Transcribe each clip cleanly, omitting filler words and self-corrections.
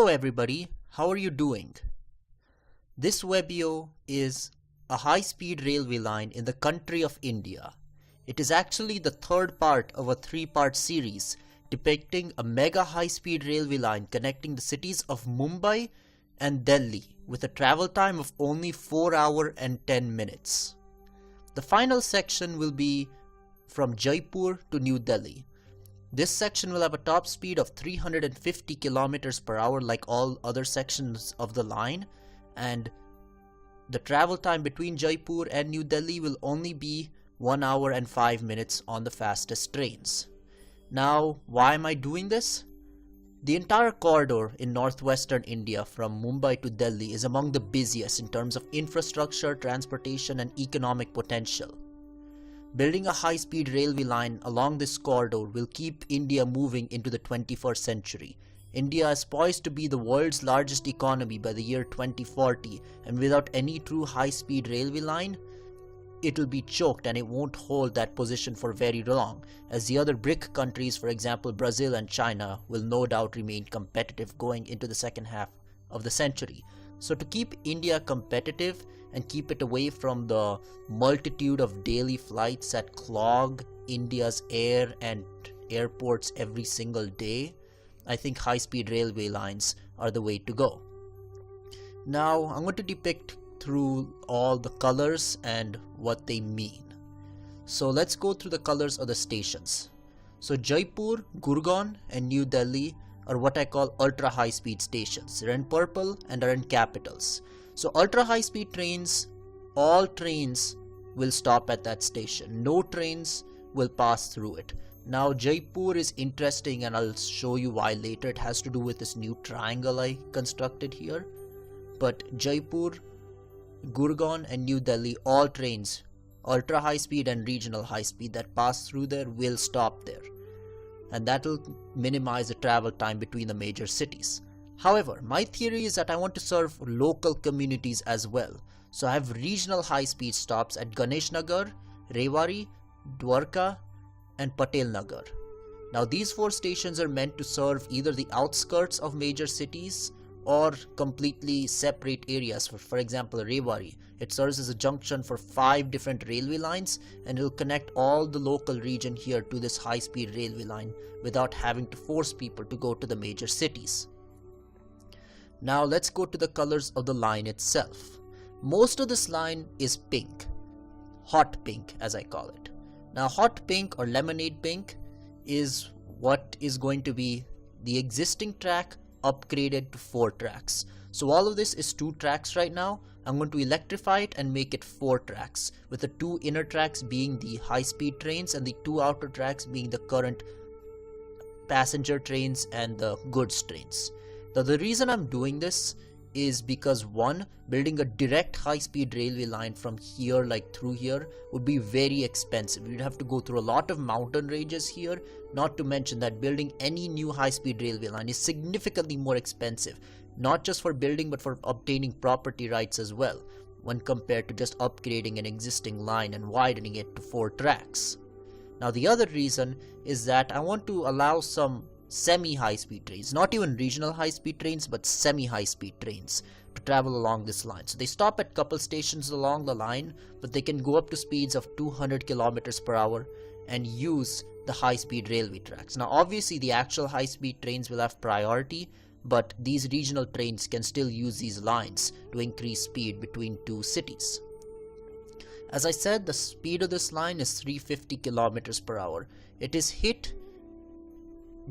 Hello everybody, how are you doing? This Webeo is a high-speed railway line in the country of India. It is actually the third part of a three-part series depicting a mega high-speed railway line connecting the cities of Mumbai and Delhi with a travel time of only 4 hours and 10 minutes. The final section will be from Jaipur to New Delhi. This section will have a top speed of 350 kilometers per hour like all other sections of the line, and the travel time between Jaipur and New Delhi will only be 1 hour and 5 minutes on the fastest trains. Now, why am I doing this? The entire corridor in northwestern India from Mumbai to Delhi is among the busiest in terms of infrastructure, transportation and economic potential. Building a high-speed railway line along this corridor will keep India moving into the 21st century. India is poised to be the world's largest economy by the year 2040, and without any true high-speed railway line, it will be choked and it won't hold that position for very long, as the other BRIC countries, for example Brazil and China, will no doubt remain competitive going into the second half of the century. So to keep India competitive and keep it away from the multitude of daily flights that clog India's air and airports every single day, I think high-speed railway lines are the way to go. Now I'm going to depict through all the colors and what they mean. So let's go through the colors of the stations. So Jaipur, Gurgaon and New Delhi are what I call ultra high speed stations. They're in purple and are in capitals. So ultra high speed trains, all trains will stop at that station. No trains will pass through it. Now Jaipur is interesting and I'll show you why later. It has to do with this new triangle I constructed here. But Jaipur, Gurgaon and New Delhi, all trains, ultra high speed and regional high speed that pass through there will stop there. And that will minimize the travel time between the major cities. However, my theory is that I want to serve local communities as well. So I have regional high-speed stops at Ganesh Nagar, Rewari, Dwarka and Patel Nagar. Now these four stations are meant to serve either the outskirts of major cities or completely separate areas. For example, Rewari, it serves as a junction for 5 different railway lines and it will connect all the local region here to this high-speed railway line without having to force people to go to the major cities. Now let's go to the colors of the line itself. Most of this line is pink, hot pink as I call it. Now hot pink or lemonade pink is what is going to be the existing track upgraded to 4 tracks. So all of this is 2 tracks right now. I'm going to electrify it and make it 4 tracks, with the 2 inner tracks being the high-speed trains and the 2 outer tracks being the current passenger trains and the goods trains. Now the reason I'm doing this is because one, building a direct high-speed railway line from here like through here would be very expensive. You'd have to go through a lot of mountain ranges here, not to mention that building any new high-speed railway line is significantly more expensive, not just for building but for obtaining property rights as well, when compared to just upgrading an existing line and widening it to 4 tracks. Now the other reason is that I want to allow some semi-high speed trains, not even regional high speed trains but semi-high speed trains to travel along this line. So they stop at couple stations along the line, but they can go up to speeds of 200 kilometers per hour and use the high speed railway tracks. Now obviously the actual high speed trains will have priority, but these regional trains can still use these lines to increase speed between 2 cities. As I said, the speed of this line is 350 kilometers per hour. It is hit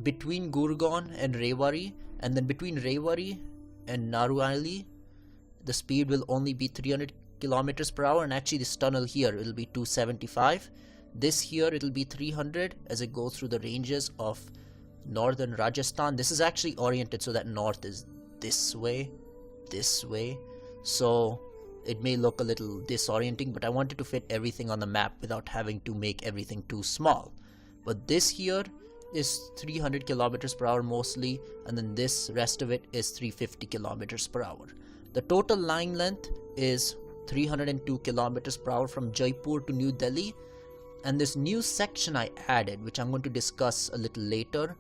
between Gurgaon and Rewari, and then between Rewari and Naruali the speed will only be 300 kilometers per hour, and actually this tunnel here it will be 275. This here it will be 300 as it goes through the ranges of northern Rajasthan. This is actually oriented so that north is this way, so it may look a little disorienting, but I wanted to fit everything on the map without having to make everything too small. But this here is 300 kilometers per hour mostly, and then this rest of it is 350 kilometers per hour. The total line length is 302 kilometers per hour from Jaipur to New Delhi, and this new section I added, which I'm going to discuss a little later,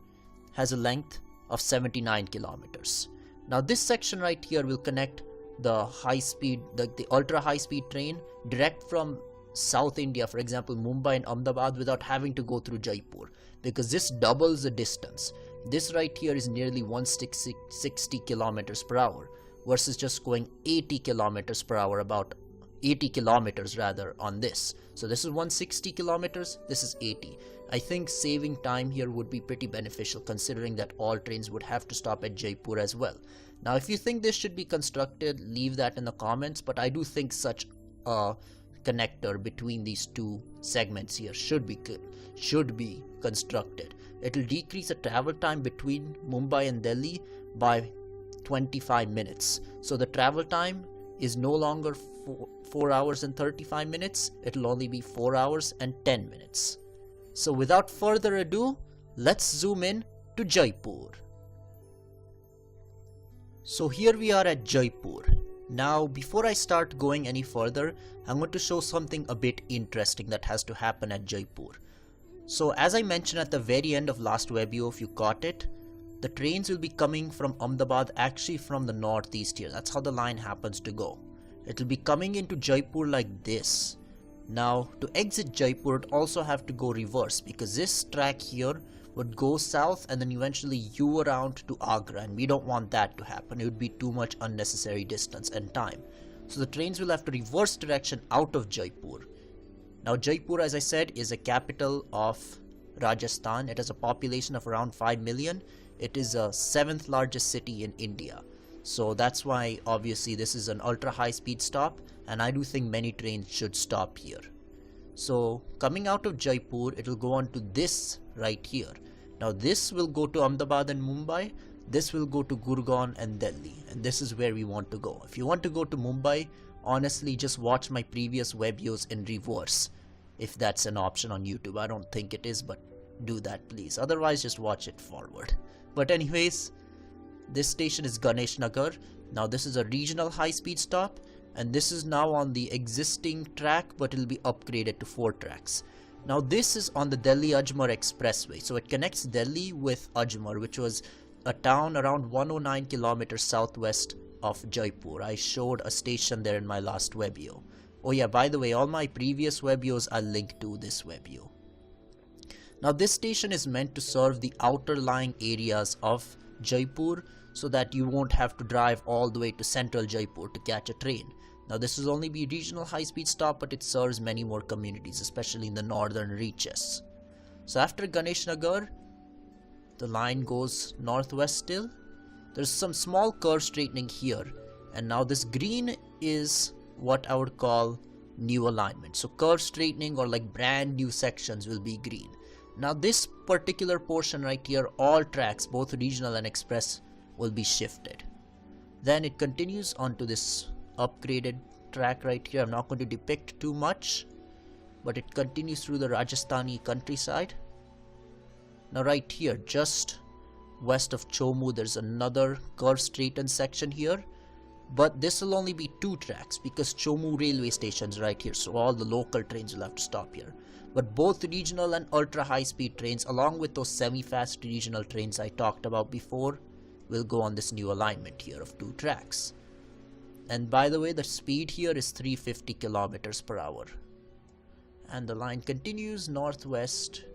has a length of 79 kilometers. Now this section right here will connect the high speed, the ultra high speed train direct from South India, for example Mumbai and Ahmedabad, without having to go through Jaipur, because this doubles the distance. This right here is nearly 160 kilometers per hour versus just going 80 kilometers per hour, about 80 kilometers rather on this. So this is 160 kilometers, this is 80. I think saving time here would be pretty beneficial, considering that all trains would have to stop at Jaipur as well. Now if you think this should be constructed, leave that in the comments, but I do think such a connector between these two segments here should be constructed. It will decrease the travel time between Mumbai and Delhi by 25 minutes. So the travel time is no longer 4 hours and 35 minutes, it will only be 4 hours and 10 minutes. So without further ado, let's zoom in to Jaipur. So here we are at Jaipur. Now before I start going any further, I'm going to show something a bit interesting that has to happen at Jaipur. So as I mentioned at the very end of last Webeo, if you caught it, the trains will be coming from Ahmedabad, actually from the northeast here. That's how the line happens to go. It will be coming into Jaipur like this. Now to exit Jaipur, it also have to go reverse, because this track here would go south and then eventually U around to Agra, and we don't want that to happen. It would be too much unnecessary distance and time. So the trains will have to reverse direction out of Jaipur. Now Jaipur, as I said, is a capital of Rajasthan. It has a population of around 5 million. It is the 7th largest city in India. So that's why obviously this is an ultra high speed stop, and I do think many trains should stop here. So coming out of Jaipur, it will go on to this right here. Now this will go to Ahmedabad and Mumbai, this will go to Gurgaon and Delhi, and this is where we want to go. If you want to go to Mumbai, honestly just watch my previous Webeos in reverse, if that's an option on YouTube. I don't think it is, but do that please, otherwise just watch it forward. But anyways, this station is Ganesh Nagar. Now this is a regional high speed stop, and this is now on the existing track, but it will be upgraded to 4 tracks. Now this is on the Delhi-Ajmer Expressway, so it connects Delhi with Ajmer, which was a town around 109 kilometers southwest of Jaipur. I showed a station there in my last Webeo. Oh yeah, by the way, all my previous Webeos I'll link to this Webeo. Now this station is meant to serve the outer lying areas of Jaipur, so that you won't have to drive all the way to central Jaipur to catch a train. Now this will only be regional high speed stop, but it serves many more communities, especially in the northern reaches. So after Ganesh Nagar, the line goes northwest still. There's some small curve straightening here, and now this green is what I would call new alignment. So curve straightening or like brand new sections will be green. Now this particular portion right here, all tracks, both regional and express, will be shifted. Then it continues onto this upgraded track right here. I'm not going to depict too much, but it continues through the Rajasthani countryside. Now right here, just west of Chomu, there's another curve straightened section here, but this will only be 2 tracks because Chomu railway station's right here, so all the local trains will have to stop here. But both regional and ultra high speed trains, along with those semi-fast regional trains I talked about before, will go on this new alignment here of 2 tracks. And by the way, the speed here is 350 kilometers per hour. And the line continues northwest.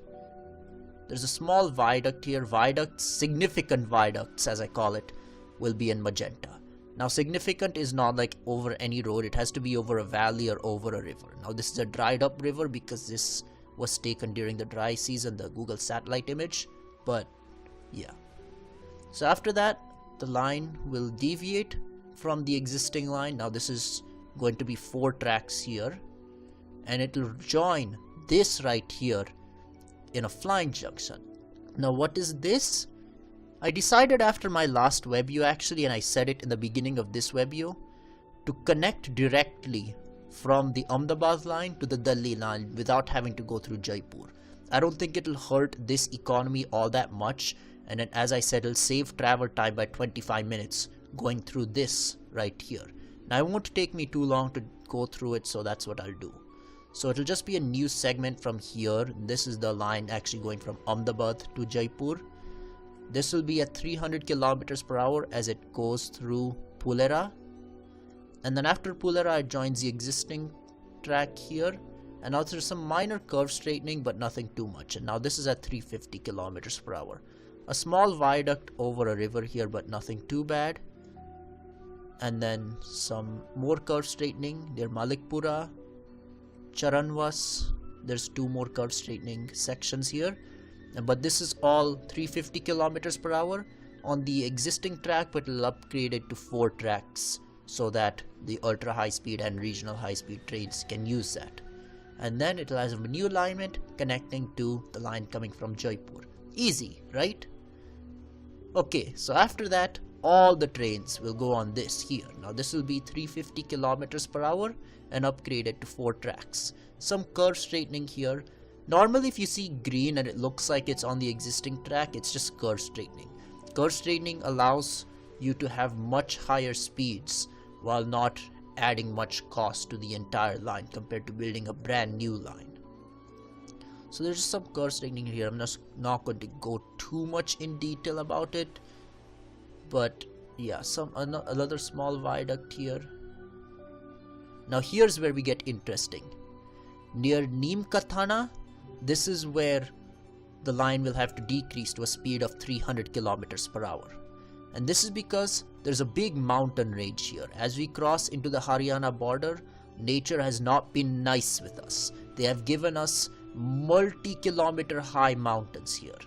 There's a small viaduct here. Viaducts, significant viaducts as I call it, will be in magenta. Now significant is not like over any road, it has to be over a valley or over a river. Now this is a dried up river because this was taken during the dry season, the Google satellite image, but yeah. So after that, the line will deviate from the existing line. Now this is going to be 4 tracks here, and it will join this right here in a flying junction. Now what is this? I decided after my last Webeo actually, and I said it in the beginning of this Webeo, to connect directly from the Ahmedabad line to the Delhi line without having to go through Jaipur. I don't think it will hurt this economy all that much, and then, as I said, it'll save travel time by 25 minutes going through this right here. Now it won't take me too long to go through it, so that's what I'll do. So it'll just be a new segment from here. This is the line actually going from Ahmedabad to Jaipur. This will be at 300 kilometers per hour as it goes through Pulera. And then after Pulera, it joins the existing track here. And now there's some minor curve straightening, but nothing too much. And now this is at 350 kilometers per hour. A small viaduct over a river here, but nothing too bad. And then some more curve straightening near Malikpura, Charanwas. There's 2 more curve straightening sections here. But this is all 350 kilometers per hour on the existing track, but it'll upgrade it to 4 tracks so that the ultra high speed and regional high speed trains can use that. And then it will have a new alignment connecting to the line coming from Jaipur. Easy, right? Okay, so after that, all the trains will go on this here. Now this will be 350 kilometers per hour and upgraded to 4 tracks. Some curve straightening here. Normally if you see green and it looks like it's on the existing track, it's just curve straightening. Curve straightening allows you to have much higher speeds while not adding much cost to the entire line compared to building a brand new line. So there's just some curve straightening here. I'm just not going to go too much in detail about it. But yeah, another small viaduct here. Now here's where we get interesting. Near Neemkathana, this is where the line will have to decrease to a speed of 300 kilometers per hour. And this is because there's a big mountain range here. As we cross into the Haryana border, nature has not been nice with us. They have given us multi-kilometer high mountains here.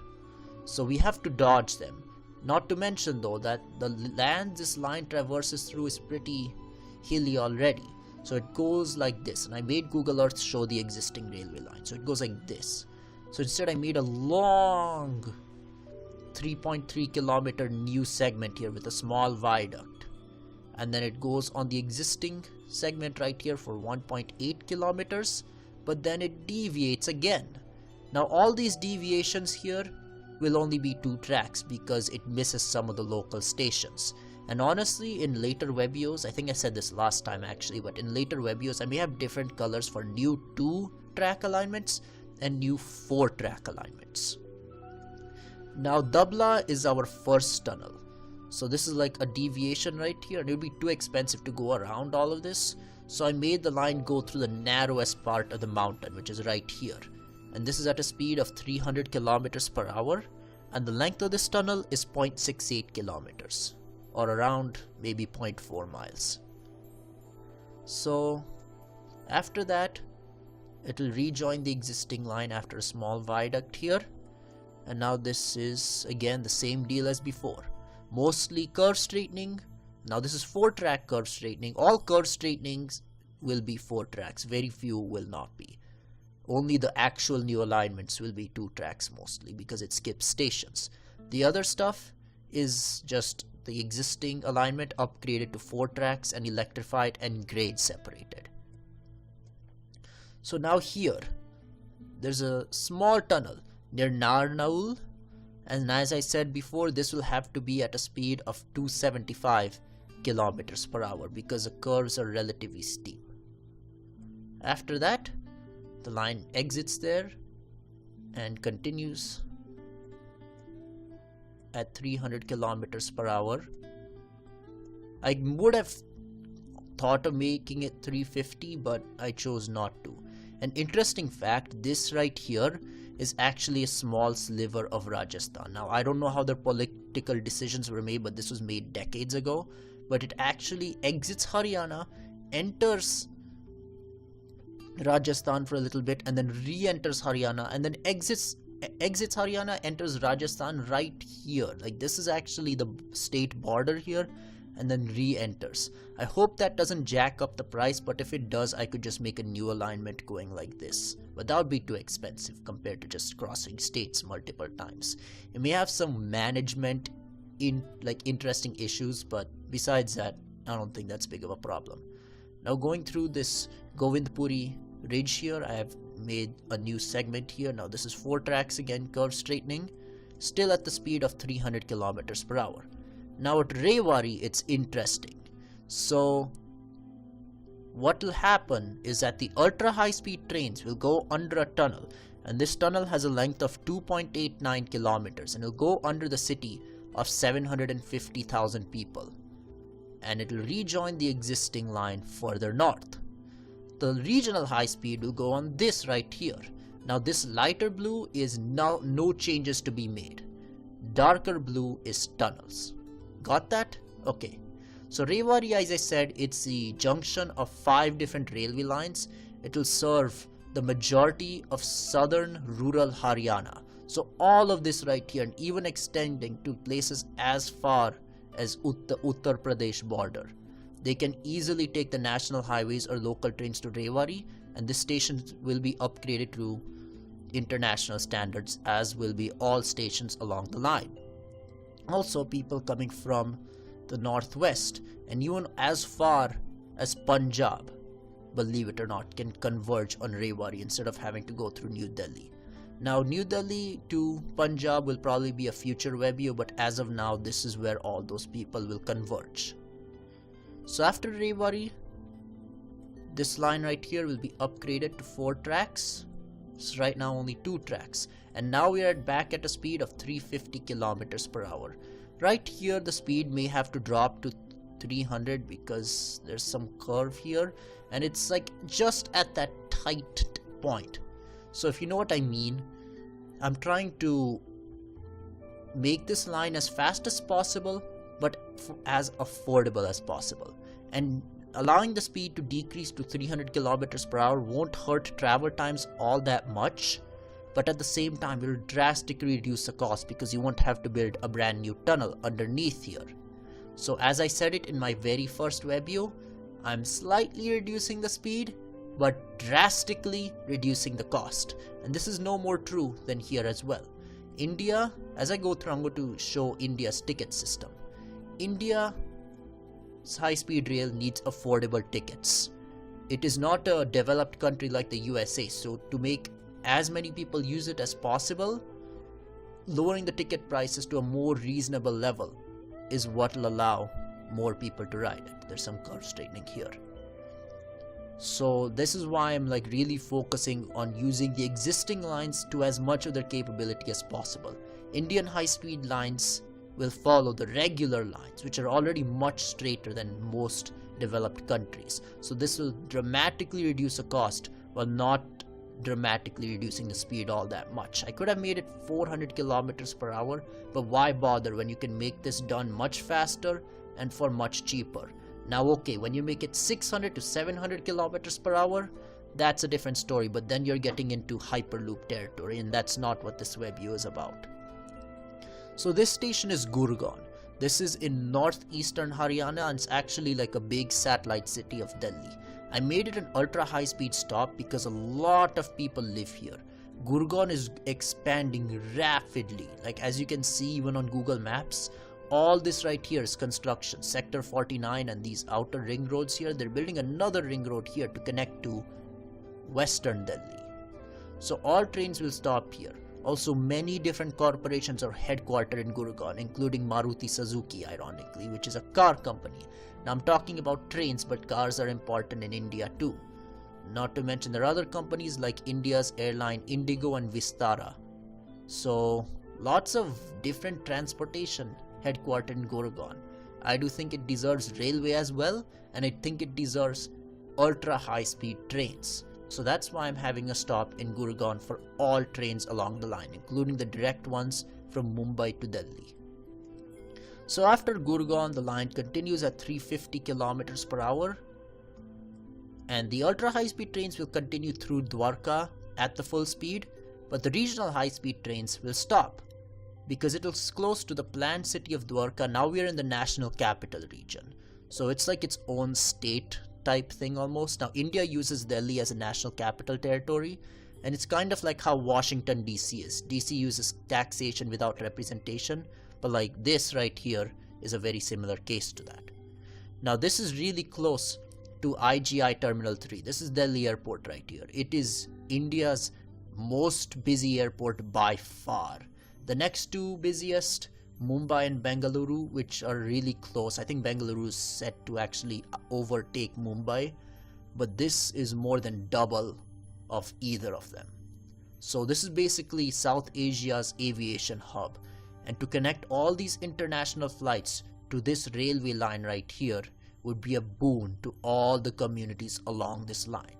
So we have to dodge them. Not to mention though that the land this line traverses through is pretty hilly already. So it goes like this, and I made Google Earth show the existing railway line. So it goes like this. So instead I made a long 3.3 kilometer new segment here with a small viaduct. And then it goes on the existing segment right here for 1.8 kilometers, but then it deviates again. Now all these deviations here will only be 2 tracks because it misses some of the local stations. And honestly, in later Webeos, I think I said this last time actually, but in later Webeos I may have different colors for new 2-track alignments and new 4-track alignments. Now Dabla is our first tunnel. So this is like a deviation right here, and it would be too expensive to go around all of this. So I made the line go through the narrowest part of the mountain, which is right here. And this is at a speed of 300 kilometers per hour. And the length of this tunnel is 0.68 kilometers. Or around maybe 0.4 miles. So after that, it will rejoin the existing line after a small viaduct here. And now this is again the same deal as before. Mostly curve straightening. Now this is 4-track curve straightening. All curve straightenings will be 4 tracks. Very few will not be. Only the actual new alignments will be 2 tracks mostly because it skips stations. The other stuff is just the existing alignment upgraded to 4 tracks and electrified and grade separated. So now here, there's a small tunnel near Narnaul, and as I said before, this will have to be at a speed of 275 kilometers per hour because the curves are relatively steep. After that, the line exits there and continues at 300 kilometers per hour. I would have thought of making it 350, but I chose not to. An interesting fact, this right here is actually a small sliver of Rajasthan. Now I don't know how their political decisions were made, but this was made decades ago. But it actually exits Haryana, enters Rajasthan for a little bit, and then re-enters Haryana, and then exits Haryana, enters Rajasthan right here. Like this is actually the state border here, and then re-enters. I hope that doesn't jack up the price, but if it does, I could just make a new alignment going like this. But that would be too expensive compared to just crossing states multiple times. It may have some management interesting issues, but besides that, I don't think that's big of a problem. Now going through this Govindpuri ridge here, I have made a new segment here. Now this is 4 tracks again, curve straightening, still at the speed of 300 kilometers per hour. Now at Rewari, it's interesting. So what will happen is that the ultra high speed trains will go under a tunnel, And this tunnel has a length of 2.89 kilometers and it'll go under the city of 750,000 people. And it'll rejoin the existing line further north. The regional high speed will go on this right here. Now this lighter blue is no changes to be made. Darker blue is tunnels. Got that? Okay. So Rewari, as I said, it's the junction of 5 different railway lines. It will serve the majority of southern rural Haryana. So all of this right here, and even extending to places as far as the Uttar Pradesh border. They can easily take the national highways or local trains to Rewari, and this station will be upgraded to international standards, as will be all stations along the line. Also, people coming from the northwest and even as far as Punjab, believe it or not, can converge on Rewari instead of having to go through New Delhi. Now New Delhi to Punjab will probably be a future Webeo, but as of now this is where all those people will converge. So after Rewari, this line right here will be upgraded to 4 tracks. So right now only 2 tracks, and now we are back at a speed of 350 kilometers per hour. Right here the speed may have to drop to 300 because there's some curve here and it's like just at that tight point. So if you know what I mean, I'm trying to make this line as fast as possible but as affordable as possible, and allowing the speed to decrease to 300 kilometers per hour won't hurt travel times all that much, but at the same time will drastically reduce the cost because you won't have to build a brand new tunnel underneath here. So as I said it in my very first Webeo, I'm slightly reducing the speed but drastically reducing the cost, and this is no more true than here as well. India, as I go through, I'm going to show India's ticket system. India's high-speed rail needs affordable tickets. It is not a developed country like the USA, so to make as many people use it as possible, lowering the ticket prices to a more reasonable level is what will allow more people to ride it. There's some curve straightening here. So this is why I'm like really focusing on using the existing lines to as much of their capability as possible. Indian high-speed lines will follow the regular lines, which are already much straighter than most developed countries. So this will dramatically reduce the cost while not dramatically reducing the speed all that much. I could have made it 400 kilometers per hour, but why bother when you can make this done much faster and for much cheaper. Now okay, when you make it 600 to 700 kilometers per hour, that's a different story, but then you're getting into hyperloop territory, and that's not what this Webeo is about. So this station is Gurgaon. This is in northeastern Haryana, and it's actually like a big satellite city of Delhi. I made it an ultra high speed stop because a lot of people live here. Gurgaon is expanding rapidly. Like as you can see even on Google Maps, all this right here is construction. Sector 49 and these outer ring roads here, they're building another ring road here to connect to western Delhi. So all trains will stop here. Also, many different corporations are headquartered in Gurgaon, including Maruti Suzuki, ironically, which is a car company. Now I'm talking about trains, but cars are important in India too. Not to mention there are other companies like India's airline Indigo and Vistara. So lots of different transportation headquartered in Gurgaon. I do think it deserves railway as well, and I think it deserves ultra high speed trains. So that's why I'm having a stop in Gurgaon for all trains along the line, including the direct ones from Mumbai to Delhi. So after Gurgaon, the line continues at 350 kilometers per hour, and the ultra high speed trains will continue through Dwarka at the full speed, but the regional high speed trains will stop because it is close to the planned city of Dwarka. Now we are in the national capital region, so it's like its own state type thing almost. Now India uses Delhi as a national capital territory, and it's kind of like how Washington DC is. DC uses taxation without representation, but like this right here is a very similar case to that. Now this is really close to IGI Terminal 3. This is Delhi airport right here. It is India's most busy airport by far. The next two busiest, Mumbai and Bengaluru, which are really close. I think Bengaluru is set to actually overtake Mumbai, but this is more than double of either of them. So this is basically South Asia's aviation hub, and to connect all these international flights to this railway line right here would be a boon to all the communities along this line.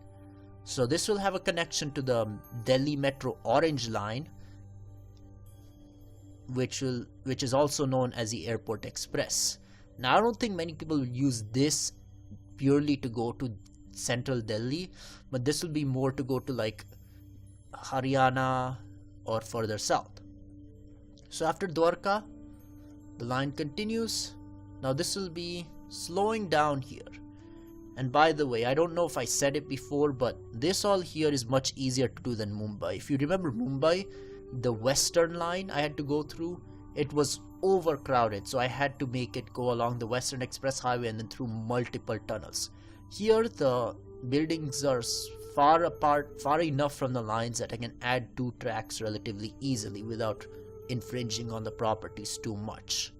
So this will have a connection to the Delhi Metro Orange Line, which is also known as the Airport Express. Now I don't think many people use this purely to go to central Delhi, but this will be more to go to like Haryana or further south. So after Dwarka, the line continues. Now this will be slowing down here. And by the way, I don't know if I said it before, but this all here is much easier to do than Mumbai. If you remember Mumbai, the western line I had to go through, it was overcrowded, so I had to make it go along the Western Express Highway and then through multiple tunnels. Here the buildings are far apart, far enough from the lines that I can add 2 tracks relatively easily without infringing on the properties too much.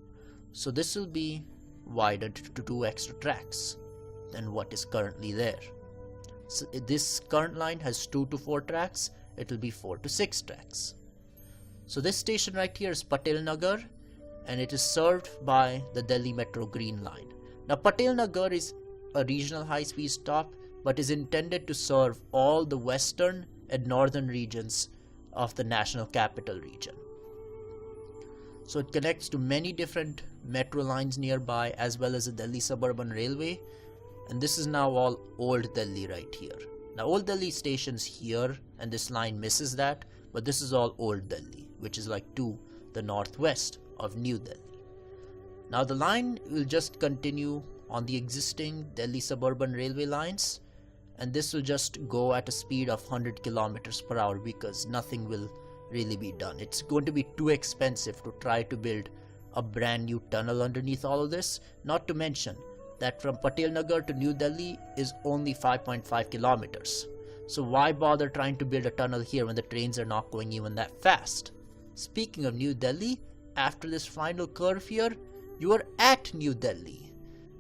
So this will be widened to 2 extra tracks than what is currently there. So this current line has 2 to 4 tracks, it will be 4 to 6 tracks. So this station right here is Patel Nagar, and it is served by the Delhi Metro Green Line. Now Patel Nagar is a regional high-speed stop, but is intended to serve all the western and northern regions of the National Capital Region. So it connects to many different metro lines nearby as well as the Delhi Suburban Railway, and this is now all Old Delhi right here. Now Old Delhi station's here and this line misses that, but this is all Old Delhi, which is like to the northwest of New Delhi. Now the line will just continue on the existing Delhi Suburban Railway lines, and this will just go at a speed of 100 kilometers per hour because nothing will really be done. It's going to be too expensive to try to build a brand new tunnel underneath all of this, not to mention that from Patel Nagar to New Delhi is only 5.5 kilometers. So why bother trying to build a tunnel here when the trains are not going even that fast? Speaking of New Delhi, after this final curve here, you are at New Delhi.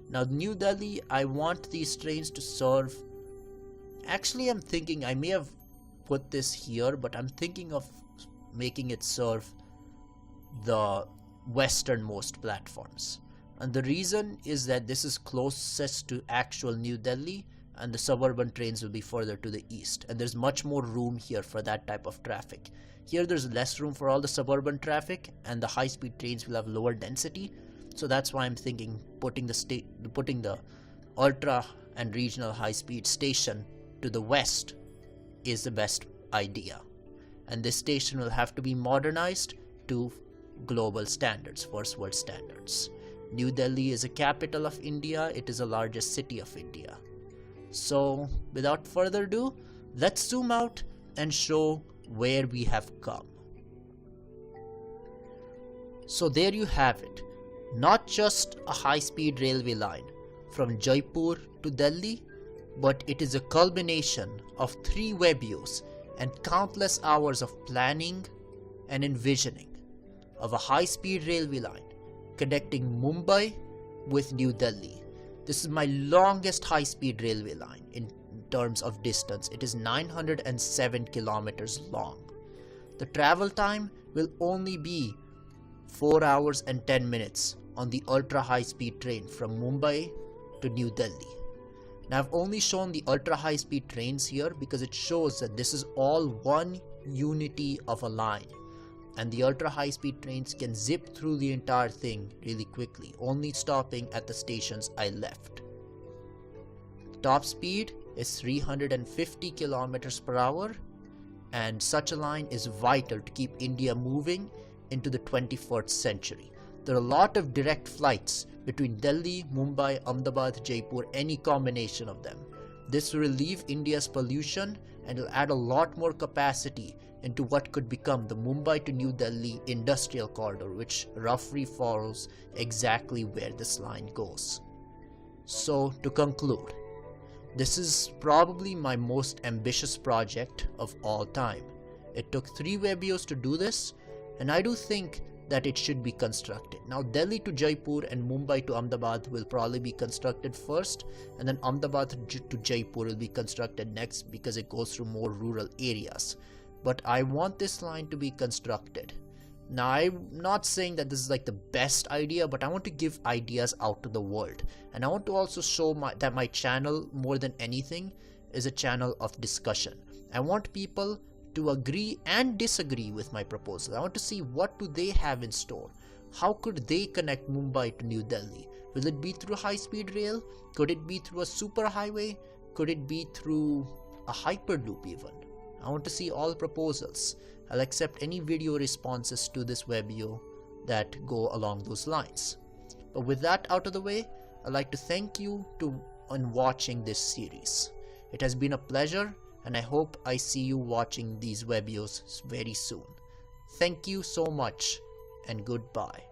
Now New Delhi, I want these trains to serve. Actually, I'm thinking I may have put this here, but I'm thinking of making it serve the westernmost platforms. And the reason is that this is closest to actual New Delhi, and the suburban trains will be further to the east, and there's much more room here for that type of traffic. Here there's less room for all the suburban traffic, and the high-speed trains will have lower density, so that's why I'm thinking putting the ultra and regional high-speed station to the west is the best idea. And this station will have to be modernized to global standards, first world standards. New Delhi is a capital of India, it is the largest city of India. So without further ado, let's zoom out and show where we have come. So there you have it, not just a high-speed railway line from Jaipur to Delhi, but it is a culmination of 3 Webeos and countless hours of planning and envisioning of a high-speed railway line connecting Mumbai with New Delhi. This is my longest high-speed railway line in terms of distance. It is 907 kilometers long. The travel time will only be 4 hours and 10 minutes on the ultra high-speed train from Mumbai to New Delhi. Now I've only shown the ultra high-speed trains here because it shows that this is all one unity of a line, and the ultra high-speed trains can zip through the entire thing really quickly, only stopping at the stations I left. Top speed is 350 kilometers per hour, and such a line is vital to keep India moving into the 21st century. There are a lot of direct flights between Delhi, Mumbai, Ahmedabad, Jaipur, any combination of them. This will relieve India's pollution and will add a lot more capacity into what could become the Mumbai to New Delhi industrial corridor, which roughly follows exactly where this line goes. So to conclude, this is probably my most ambitious project of all time. It took 3 Webeos to do this, and I do think that it should be constructed. Now Delhi to Jaipur and Mumbai to Ahmedabad will probably be constructed first, and then Ahmedabad to Jaipur will be constructed next because it goes through more rural areas. but I want this line to be constructed. Now, I'm not saying that this is like the best idea, but I want to give ideas out to the world. And I want to also show that my channel, more than anything, is a channel of discussion. I want people to agree and disagree with my proposal. I want to see what do they have in store. How could they connect Mumbai to New Delhi? Will it be through high-speed rail? Could it be through a superhighway? Could it be through a hyperloop even? I want to see all proposals. I'll accept any video responses to this Webeo that go along those lines. But with that out of the way, I'd like to thank you on watching this series. It has been a pleasure, and I hope I see you watching these Webeos very soon. Thank you so much, and goodbye.